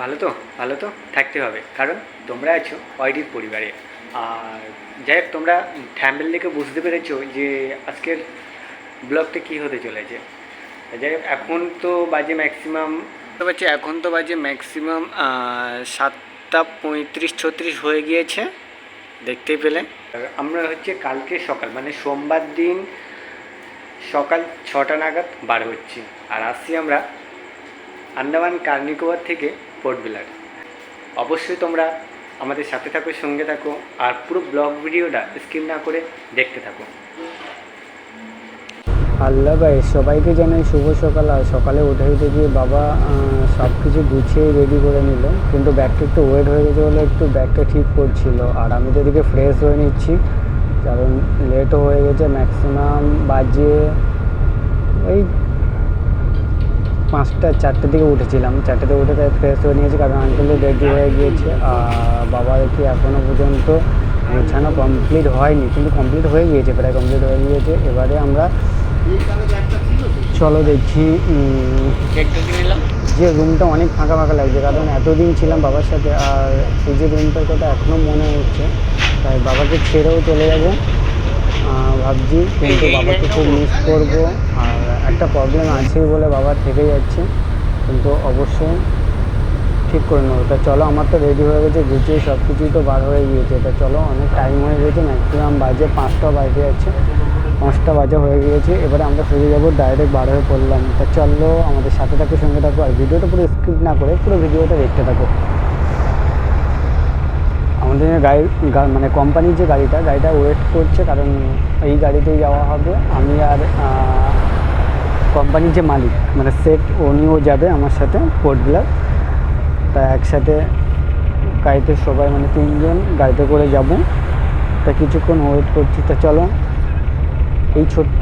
ভালো তো? ভালো তো থাকতে হবে, কারণ তোমরা আছো ওয়াইটির পরিবারে। আর যাই হোক, তোমরা থাম্বনেল দেখে বুঝতে পেরেছো যে আজকের ব্লগটা কী হতে চলেছে। যাই হোক, এখন তো বাজে ম্যাক্সিমাম 7:35-36 হয়ে গিয়েছে, দেখতেই পেলে। আর আমরা হচ্ছে কালকে সকাল মানে সোমবার দিন সকাল 6টা নাগাদ বার হচ্ছি, আর আসছি আমরা আন্দামান কার নিকোবর থেকে পোর্ট ব্লেয়ার। অবশ্যই তোমরা আমাদের সাথে থাকো, সঙ্গে থাকো, আর পুরো ব্লগ ভিডিওটা স্কিপ না করে দেখতে থাকো। আল্লাহ ভাই, সবাইকে জানাই শুভ সকাল। আর সকালে উঠে গিয়ে বাবা সব কিছু গুছিয়ে রেডি করে নিল, কিন্তু ব্যাগটা একটু ওয়েট হয়ে গেছে বলে একটু ব্যাগটা ঠিক করছিল। আর আমি তো এদিকে ফ্রেশ হয়ে নিচ্ছি, কারণ লেটও হয়ে গেছে। ম্যাক্সিমাম বাজে ওই 4টার দিকে উঠেছিলাম। 4টাতে উঠে তাই ফ্রেশ হয়ে নিয়েছি, কারণ আঙ্কেলও রেডি হয়ে গিয়েছে। আর বাবার কি এখনও পর্যন্ত গোছানো কমপ্লিট হয়নি, কিন্তু কমপ্লিট হয়ে গিয়েছে, প্রায় কমপ্লিট হয়ে গিয়েছে। এবারে আমরা চলো দেখি। যে রুমটা অনেক ফাঁকা ফাঁকা লাগছে, কারণ এতদিন ছিলাম বাবার সাথে। আর এই যে রুমটার কথা এখনও মনে হচ্ছে, তাই বাবাকে ছেড়েও চলে যাবো ভাবছি, কিন্তু বাবাকে খুব মিস করবো। আর একটা প্রবলেম আছেই বলে বাবা থেকে যাচ্ছে, কিন্তু অবশ্যই ঠিক করে নেবো। তা চলো, আমার তো রেডি হয়ে গেছে, গুছিয়ে সব কিছুই তো বার হয়ে গিয়েছে। তা চলো, অনেক টাইম হয়ে গেছে, ম্যাক্সিমাম বাজে 5টা বাজে যাচ্ছে, 5টা বাজে হয়ে গিয়েছে। এবারে আমরা ফিরে যাবো, ডাইরেক্ট বার হয়ে পড়লাম। তা চলো, আমাদের সাথে থাকো, সঙ্গে থাকো, আর ভিডিওটা পুরো স্কিপ না করে পুরো ভিডিওটা দেখতে থাকো। আমাদের মানে কোম্পানির যে গাড়িটা ওয়েট করছে, কারণ এই গাড়িতেই যাওয়া হবে। আমি আর কোম্পানির যে মালিক মানে সেট, উনিও যাবে আমার সাথে পোর্ট ব্লেয়ার। তা একসাথে গাড়িতে সবাই মানে 3জন গাড়িতে করে যাব। তা কিছুক্ষণ ওয়েট করছি। তা চলো, এই ছোট্ট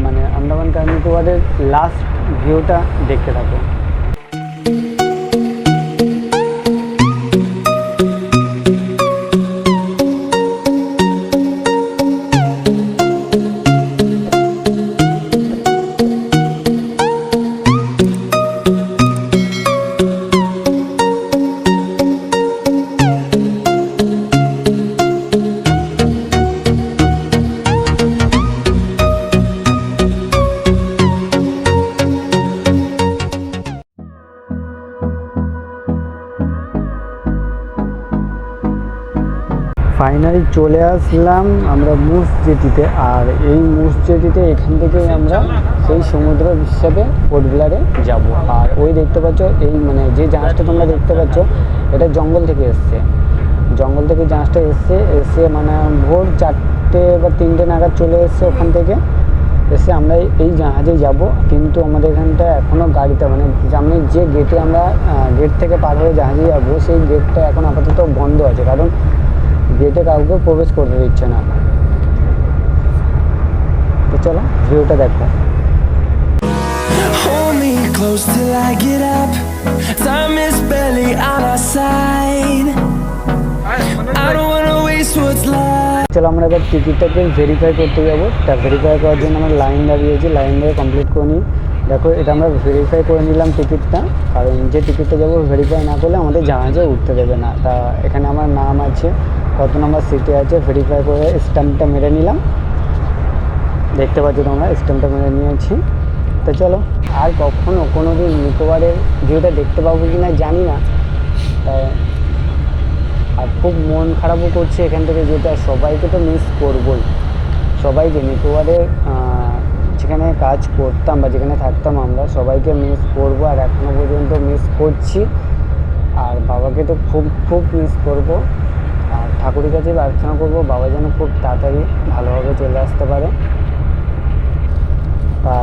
মানে আন্দামান কার নিকোবরের লাস্ট ভিউটা দেখতে থাকো। ফাইনালি চলে আসলাম আমরা মুস জেটিতে। আর এই মুস জেটিতে এখান থেকেই আমরা সেই সমুদ্র হিসাবে পোর্ট ব্লেয়ারে যাব। আর ওই দেখতে পাচ্ছ, এই মানে যে জাহাজটা তোমরা দেখতে পাচ্ছ, এটা জঙ্গল থেকে এসছে। জঙ্গল থেকে জাহাজটা এসে মানে ভোর 4টে বা 3টে নাগাদ চলে এসছে ওখান থেকে। এসে আমরা এই জাহাজে যাব, কিন্তু আমাদের এখানটা এখনও গাড়িটা মানে সামনে যে গেটে আমরা গেট থেকে পার হয়ে জাহাজে যাব, সেই গেটটা এখন আপাতত বন্ধ আছে, কারণ গেটে কাউকে প্রবেশ করতে দিচ্ছে না। তো চলো ভিউটা দেখো। Hold me close till I get up. Time is barely on our side. I don't wanna waste what's left. চলো, আমরা এবার টিকিটটাকে ভেরিফাই করতে যাবো। তা ভেরিফাই করার জন্য আমরা লাইন দাঁড়িয়েছি, লাইন দিয়ে কমপ্লিট করে নিই। দেখো, এটা আমরা ভেরিফাই করে নিলাম টিকিটটা, কারণ যে টিকিটটা যাবো ভেরিফাই না করলে আমাদের জাহাজে উঠতে দেবে না। তা এখানে আমার নাম আছে, কত নম্বর সিটে আছে, ভেরিফাই করে স্ট্যাম্পটা মেরে নিলাম। দেখতে পাচ্ছ তোমরা, স্ট্যাম্পটা মেরে নিয়েছি। তো চলো, আর কখনো কোনো দিন নিকোবরের ভিউটা দেখতে পাবো কি না জানি না। তাই আর খুব মন খারাপও করছে এখান থেকে যেতে। আর সবাইকে তো মিস করবই, সবাইকে নিকোবরের যেখানে কাজ করতাম বা যেখানে থাকতাম আমরা সবাইকে মিস করবো, আর এখনও পর্যন্ত মিস করছি। আর বাবাকে তো খুব খুব মিস করবো। আর ঠাকুরের কাছে প্রার্থনা করবো বাবা যেন খুব তাড়াতাড়ি ভালোভাবে চলে আসতে পারে। তা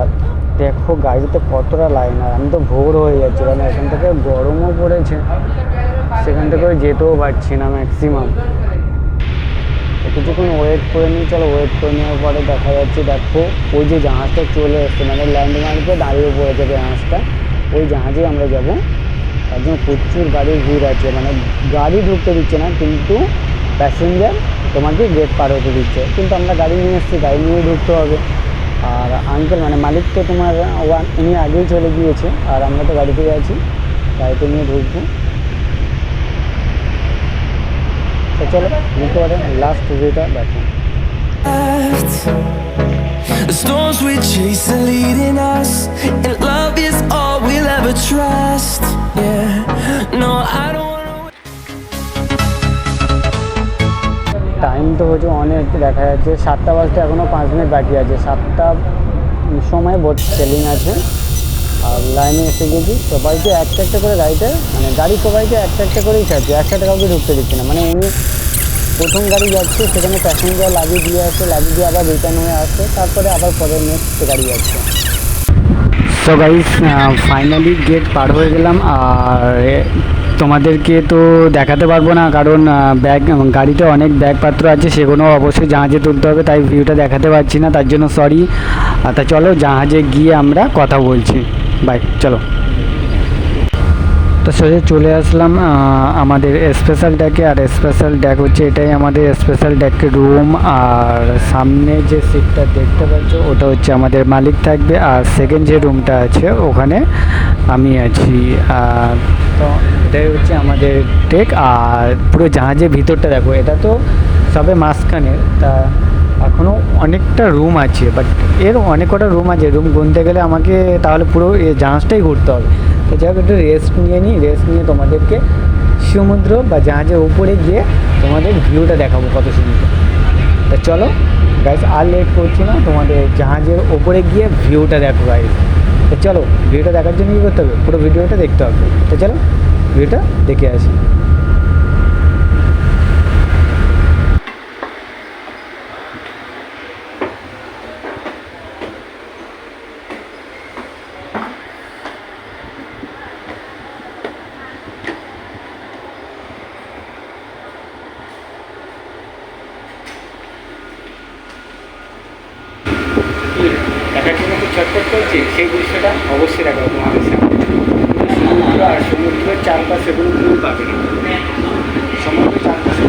দেখো গাড়িতে কতটা লাইন, আর আমি তো ভোর হয়ে যাচ্ছি, কারণ এখান থেকে গরমও পড়েছে, সেখান থেকে যেতেও পারছি না ম্যাক্সিমাম। কিছুক্ষণ ওয়েট করে নিই। চলো, ওয়েট করে নেওয়ার পরে দেখা যাচ্ছে, দেখো ওই যে জাহাজটা চলে এসছে, মানে ল্যান্ডমার্কে দাঁড়িয়ে পড়েছে জাহাজটা, ওই জাহাজেই আমরা যাবো। তার জন্য প্রচুর গাড়ির ভিড় আছে, মানে গাড়ি ঢুকতে দিচ্ছে না, কিন্তু প্যাসেঞ্জার তোমাকে গেট পার হতে দিচ্ছে। কিন্তু আমরা গাড়ি নিয়ে এসেছি, গাড়ি নিয়ে ঢুকতে হবে। আর আঙ্কেল মানে মালিক তো তোমার উনি আগেই চলে গিয়েছে, আর আমরা তো গাড়িতেই আছি, গাড়িতে নিয়ে ঢুকবো। চলো একেবারে লাস্ট ভিউটা দেখো। The storms we chase are leading us, and love is all we'll ever trust. Yeah, no, I don't wanna. Time তো হচ্ছে অনেক দেখা যাচ্ছে 7টা বাজতে এখনও 5 মিনিট বাকি আছে। 7টা সময় বোট সেলিং আছে আর লাইনে এসে গেছি। সবাইকে একটা একটা করে গাড়িতে মানে গাড়ি সবাইকে একটা একটা করেই ছাড়ছে, একসাথে কাউকে ঢুকতে দিচ্ছে না। মানে এমনি প্রথম গাড়ি যাচ্ছে সেখানে প্যাসেঞ্জার লাগিয়ে দিয়ে আসছে, লাগিয়ে দিয়ে আবার রিটার্ন হয়ে আসছে, তারপরে আবার পরের নেক্সট গাড়ি যাচ্ছে। সো গাইস ফাইনালি গেট পার হয়ে গেলাম। আর তোমাদেরকে তো দেখাতে পারবো না, কারণ ব্যাগ গাড়িতে অনেক ব্যাগপত্র আছে, সেগুলো অবশ্যই জাহাজে তুলতে হবে, তাই ভিউটা দেখাতে পারছি না, তার জন্য সরি। তা চলো জাহাজে গিয়ে আমরা কথা বলছি। বাই, চলো। তো সোজা চলে আসলাম আমাদের স্পেশাল ডেকে। আর স্পেশাল ডেক হচ্ছে এটাই আমাদের স্পেশাল ডেকের রুম। আর সামনে যে সিটটা দেখতে পাচ্ছ ওটা হচ্ছে আমাদের মালিক থাকবে, আর সেকেন্ড যে রুমটা আছে ওখানে আমি আছি। তো এটাই হচ্ছে আমাদের ডেক। আর পুরো জাহাজের ভিতরটা দেখো, এটা তো সবে মাঝখানে, তা এখনও অনেকটা রুম আছে, বাট এর অনেক কটা রুম আছে, রুম গুনতে গেলে আমাকে তাহলে পুরো জাহাজটাই ঘুরতে হবে। তো যাই হোক একটু রেস্ট নিয়ে তোমাদেরকে সমুদ্র বা জাহাজের উপরে গিয়ে তোমাদের ভিউটা দেখাবো কত সুন্দর। তা চলো গাইস, আর লেট করছি না, তোমাদের জাহাজের ওপরে গিয়ে ভিউটা দেখো গাইস। তো চলো ভিউটা দেখার জন্য কী করতে হবে, পুরো ভিডিওটা দেখতে হবে। তো চলো ভিউটা দেখে আসি। দেখার জন্য খুব চটপট করছি, সেই দৃশ্যটা অবশ্যই দেখাবো তোমাদের সামনে। সমুদ্র আর সমুদ্রের চারপাশে কোনো ফুল পাবে না, সমুদ্রের চারপাশে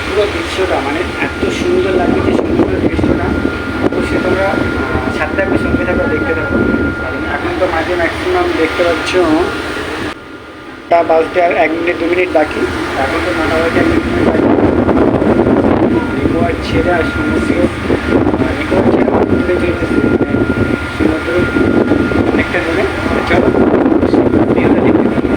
পুরো দৃশ্যটা মানে এত সুন্দর লাগবে যে সমুদ্রের দৃশ্যটা অবশ্যই তোমরা সাথে থাকবে, সঙ্গে থাকো, দেখতে থাকো। কারণ এখন তো মাঝে ম্যাক্সিমাম দেখতে পাচ্ছ তা বাজতে আর 1 মিনিট 2 মিনিট বাকি, এখন তো 9টা বাজে 1 মিনিট বাকি। রিকোয়ার ছেড়ে আর সমুদ্র রিকোয়ার ছেড়ে সমুদ্রে যেতেছে, সমুদ্র অনেকটা দূরে। চলো ভিউটা দেখতে থাকি।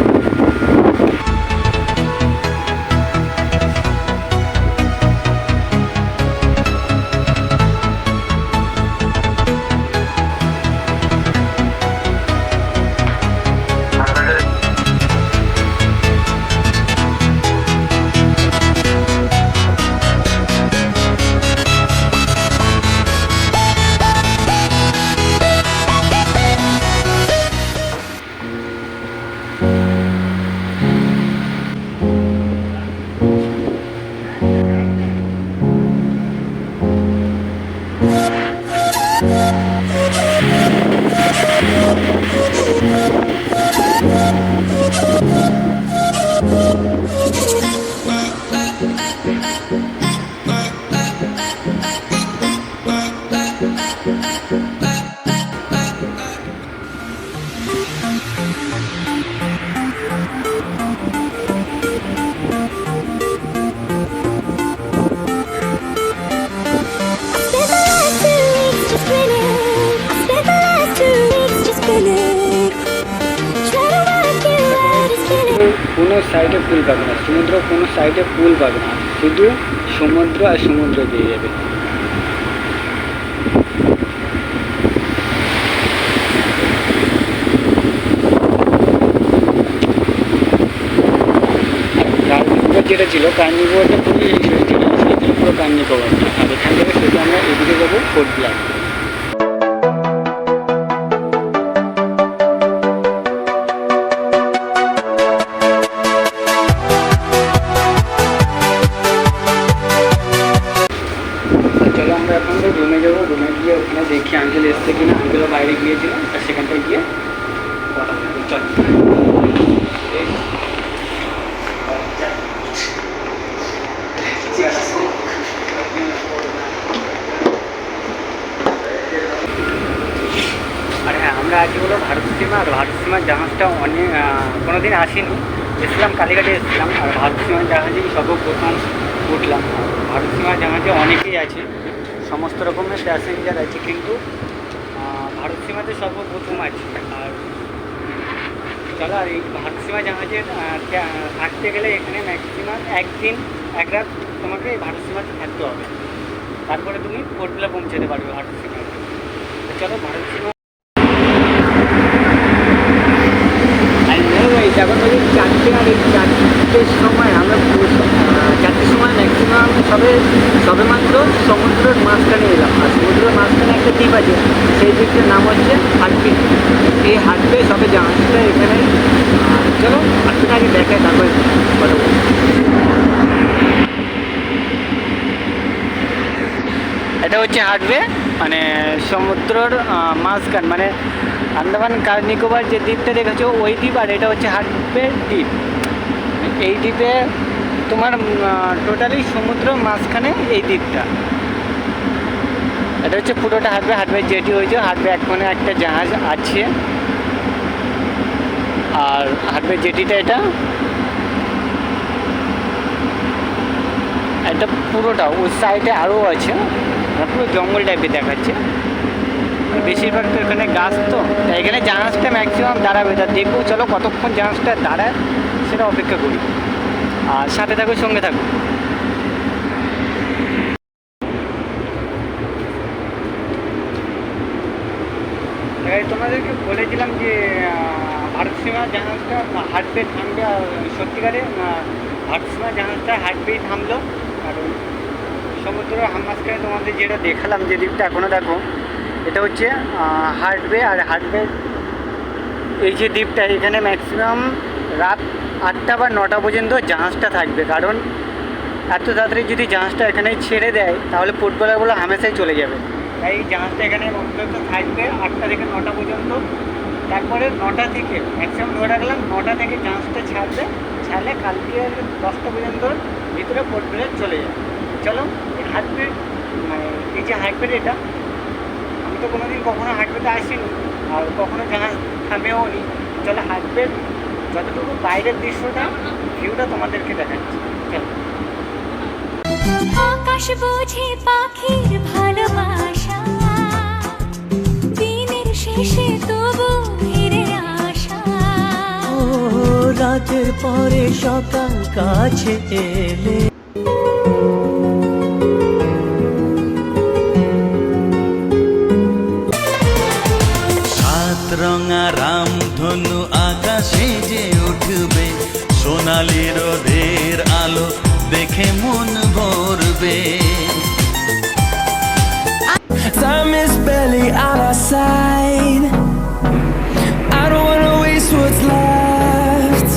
কোনো সাইডে ফুল পাবে না, সমুদ্র কোনো সাইডে ফুল পাবে না, শুধু সমুদ্র আর সমুদ্র দিয়ে যাবে। কার্নিভোর যেটা ছিল, কার্নিভোরটা পুরো এই সাইড ছিল, সেই ছিল পুরো কার্নিভোর। আর এখান থেকে সেটা আমরা এদিকে যাবো ফোর্ট ব্ল্যাক। চলো আমরা এখন তো রুমে যাবো, রুমে গিয়ে ওখানে দেখি আঙ্কেল এসছে কিনা। আঙ্কেলও বাইরে গিয়েছিল, আর সেখানটায় গিয়ে কথা বলবো। চল আর হ্যাঁ, আমরা আজকে হলো ভারত সীমা। আর ভারত সীমার জাহাজটা অনেক কোনোদিন আসেনি, এসেছিলাম কালীঘাটে এসেছিলাম, আর ভারত সীমা জাহাজেই সর্বপ্রথম উঠলাম। ভারত সীমা জাহাজে অনেকেই আছে, সমস্ত রকমের প্যাসেঞ্জার আছে, কিন্তু ভারত সীমাতে সর্বপ্রথম আছে। আর চলো, আর এই ভারত সীমা জাহাজে থাকতে গেলে এখানে ম্যাক্সিমাম একদিন এক রাত তোমাকে এই ভারত সীমাতে থাকতে হবে, তারপরে তুমি পোর্ট ব্লেয়ার পৌঁছাতে পারবে ভারত সীমায়। তো চলো ভারত সীমা। এখন ওই 4টে, আর এই 4টের সময় আমরা 4টের সময় ম্যাক্সিমাম সবে মাত্র সমুদ্রের মাঝখানে এলাম। আর সমুদ্রের মাঝখানে একটা দ্বীপ আছে, সেই দ্বীপটার নাম হচ্ছে হাটবে। এই হাটবে সবে জাহাজটা এখানে। চলো হাটবেটা আগে দেখায়, তারপরে কথা বলি। এটা হচ্ছে হাটবে, মানে সমুদ্রের মাঝখান, মানে আন্দামান নিকোবর যে দ্বীপটা দেখেছো ওই দ্বীপ, আর এটা হচ্ছে হাটবে দ্বীপ। এই দ্বীপে তোমার টোটালি সমুদ্র মাঝখানে এই দ্বীপটা। এটা হচ্ছে পুরোটা হাটবে। হাটবে জেটি হয়েছে, হাটবে এখনো একটা জাহাজ আছে। আর হাটবে জেটিটা এটা পুরোটা, ওই সাইডে আরও আছে, পুরো জঙ্গল টাইপের দেখাচ্ছে। বেশিরভাগ তো এখানে গাছ, তো এখানে জাহাজটা ম্যাক্সিমাম দাঁড়াবে। তা দেখবো, চলো কতক্ষণ জাহাজটা দাঁড়ায় সেটা অপেক্ষা করি। আর সাথে থাকো, সঙ্গে থাকো। তোমাদেরকে বলেছিলাম যে ভারত সীমা জাহাজটা হাটবে থামবে, আর সত্যিকারে ভারত সীমা জাহাজটা হাটবেই থামলো। আর সমুদ্র মাঝখানে তোমাদের যেটা দেখালাম, যে দ্বীপটা এখনও দেখো, এটা হচ্ছে হাটবে। আর হাটবে এই যে দ্বীপটা, এখানে ম্যাক্সিমাম রাত 8টা বা 9টা পর্যন্ত জাহাজটা থাকবে। কারণ এত তাড়াতাড়ি যদি জাহাজটা এখানেই ছেড়ে দেয়, তাহলে ফুটবলারগুলো হামেশাই চলে যাবে। তাই এই জাহাজটা এখানে অন্তত থাকবে 8টা থেকে 9টা পর্যন্ত। তারপরে 9টা থেকে ম্যাক্সিমাম ধরে রাখলাম, 9টা থেকে জাহাজটা ছাড়লে কালকে 10টা পর্যন্ত ভিতরে ফুটবলার চলে যাবে। চলো হাটবে, মানে এই যে হাটবে, এটা আমি তো কোনোদিন কখনো হাটবেতে আসিনি, আর কখনো জাহাজ থামেও নি। চলো হাটবে যতটুকু বাইরের দৃশ্যটা, ভিউটা তোমাদেরকে দেখাচ্ছি। চলো। আকাশ বুঝে পাখির ভালোবাসা, দিনের শেষে তবু ফিরে আসা। ও রাতের পরে সকাল কাছে এলে, সাত রঙা রামধনু আকাশে যে উঠবে, সোনালি রোদের আলো দেখে মন ভরবে। Time is barely on our side. I don't wanna waste what's left.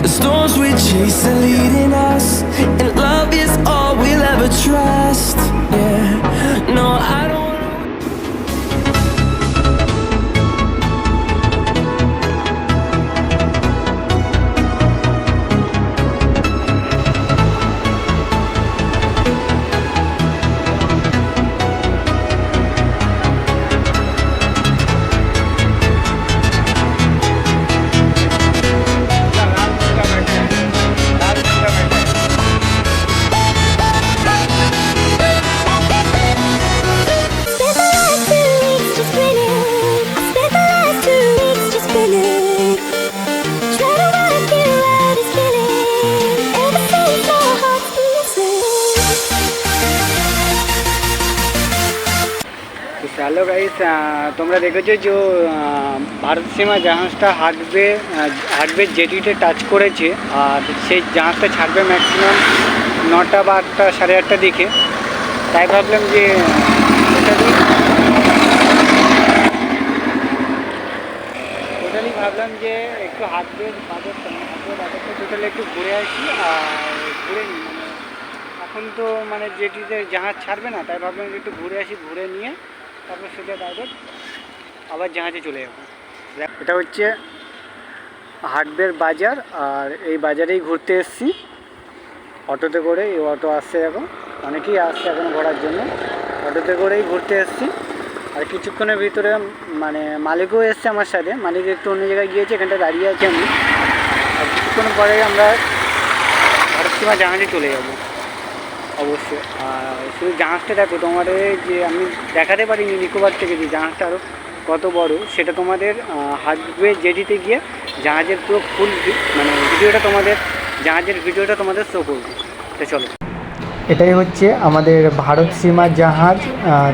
The storms we chase are leading us, and love is all we'll ever trust. Yeah, no, I don't. Hello guys, তোমরা দেখেছো যে ভারত সীমা জাহাজটা হাটবে জেটিতে touch করেছে। আর সেই জাহাজটা ছাড়বে maximum 9টা বা 8টা, 8:30টার দিকে। তাই ভাবলাম যে টোটালি একটু হাটবের বাজারটা টোটালি একটু ঘুরে আসি। আর ঘুরে নিই, মানে এখন তো মানে জেটিতে জাহাজ ছাড়বে না, তাই ভাবলাম একটু ঘুরে আসি, ঘুরে নিয়ে তারপর সেটা ডাইরেক্ট আবার জাহাজে চলে যাবো। এটা হচ্ছে হাটবের বাজার, আর এই বাজারেই ঘুরতে এসেছি অটোতে করে। এই অটো আসছে, এখন অনেকেই আসছে এখন ঘোরার জন্য। অটোতে করেই ঘুরতে এসেছি। আর কিছুক্ষণের ভিতরে মানে মালিকও এসছে আমার সাথে। মালিক একটু অন্য জায়গায় গিয়েছে, এখানটা দাঁড়িয়ে আছি আমি। আর কিছুক্ষণ পরে আমরা ভারত সীমা জাহাজে চলে যাব অবশ্যই। আর শুধু জাহাজটা দেখো, তোমাদের যে আমি দেখাতে পারিনি নিকোবর থেকে যে জাহাজটা আরও কত বড়, সেটা তোমাদের হাজবে জেটিতে গিয়ে জাহাজের পুরো ফুল মানে ভিডিওটা তোমাদের জাহাজের ভিডিওটা তোমাদের শো করবে। তো চলো, এটাই হচ্ছে আমাদের ভারত সীমা জাহাজ।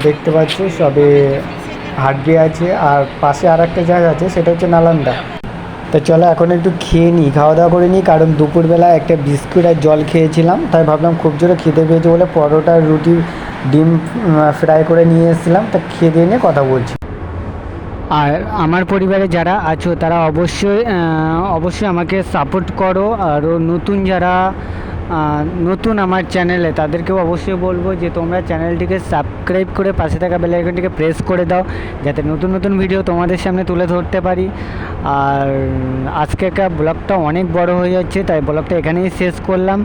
দেখতে পাচ্ছ সবে হাড্ডি আছে, আর পাশে আর একটা জাহাজ আছে, সেটা হচ্ছে নালন্দা। তো চলো এখন একটু খেয়ে নিই, খাওয়া দাওয়া করে নিই, কারণ দুপুরবেলা একটা বিস্কুট আর জল খেয়েছিলাম, তাই ভাবলাম খুব জোরে খেতে পেয়েছে বলে পরোটা রুটি ডিম ফ্রাই করে নিয়ে এসেছিলাম। তা খেয়ে দিয়ে নিয়ে কথা বলছি। আর আমার পরিবারে যারা আছো তারা অবশ্যই আমাকে সাপোর্ট করো। আরও নতুন যারা নতুন আমার চ্যানেলে, তাদেরকেও অবশ্যই বলবো যে তোমরা চ্যানেলটিকে সাবস্ক্রাইব করে পাশে থাকা বেল আইকনটিকে প্রেস করে দাও, যাতে নতুন নতুন ভিডিও তোমাদের সামনে তুলে ধরতে পারি। আর আজকেকার ব্লগটা অনেক বড় হয়ে যাচ্ছে, তাই ব্লগটা এখানেই শেষ করলাম।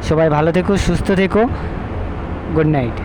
সবাই ভালো থেকো, সুস্থ থেকো, গুড নাইট।